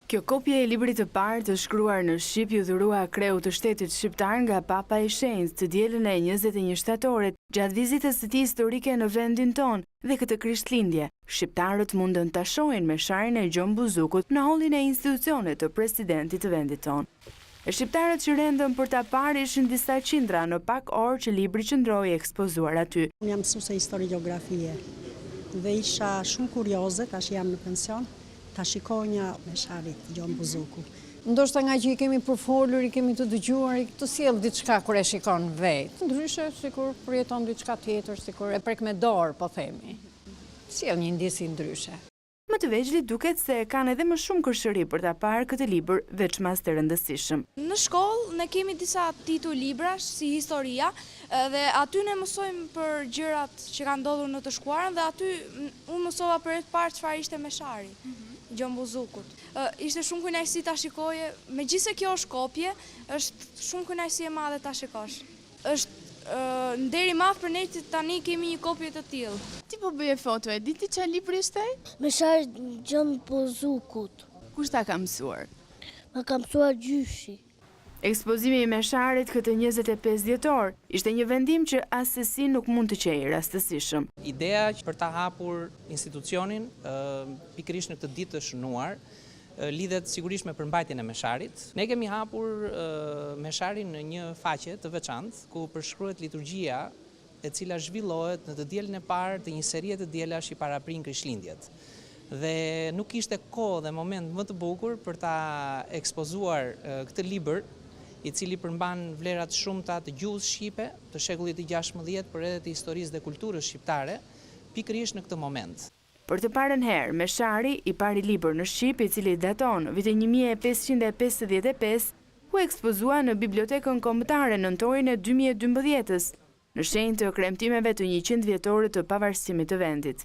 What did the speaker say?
Kjo kopje e librit të parë të shkruar në shqip ju dhurua kreut të shtetit shqiptar nga Papa i Shenjtë të dielën e 21 shtatorit, gjatë vizitës së tij historike në vendin ton dhe këtë Krishtlindje. Shqiptarët mundën ta shohin mesharin e Gjon Buzukut në hallin e institucionit të presidentit të vendit ton. E shqiptarët që rendën për ta parë ishin disa qindra në pak orë që libri qëndroi ekspozuar aty. Unë jam mësuese histori gjeografie dhe isha shumë kurioze, tash jam në pension, ta shikonja mesharit Gjon Buzuku. Ndoshta nga që i kemi përfolur, i kemi të dëgjuar, i të sjell diçka kur e shikon vetë. Ndryshe sikur përjeton diçka tjetër, sikur e prek me dorë, po themi. Sjell një ndjesi ndryshe. Më të vegjëlit duket se kanë edhe më shumë kërshëri për ta parë këtë libër veçmas të rëndësishëm. Në shkollë ne kemi disa titull librash si historia dhe aty ne mësojmë për gjërat që kanë ndodhur në të shkuarën dhe aty unë mësova për të parë çfarë ishte meshari. Gjon Buzukut. Ishte shumë kënaqësi ta shikoje, megjithëse kjo është kopje, është shumë kënaqësi e madhe ta shikosh. Është nder i madh për ne që tani kemi një kopje të tillë. Ti po bëje foto, e di ti çfarë libri ishte? Meshari Gjon Buzukut. Kush ta ka mësuar? Ma ka mësuar gjyshi. Ekspozimi i mesharit këtë 25 dhjetor ishte një vendim që asesi nuk mund të qejë rastësishëm. Ideja për ta hapur institucionin pikërisht në këtë ditë të shënuar lidhet sigurisht me përmbajtjen e mesharit. Ne kemi hapur mesharin në një faqe të veçantë ku përshkruhet liturgjia e cila zhvillohet në të dielën e parë të një serie të dielash i paraprin Krishtlindjet. Dhe nuk ishte kohë dhe moment më të bukur për ta ekspozuar këtë libër i cili përmban vlerat shumta të gjuhës shqipe, të shekullit të 16, por edhe të historisë dhe kulturës shqiptare, pikërisht në këtë moment. Për të parën herë, meshari, i pari libër në Shqip, i cili daton vitin 1555, u ekspozua në Bibliotekën Kombëtare nëntorin e 2012-s, në shenjë të kremtimeve të 100 vjetorit të pavarësimit të vendit.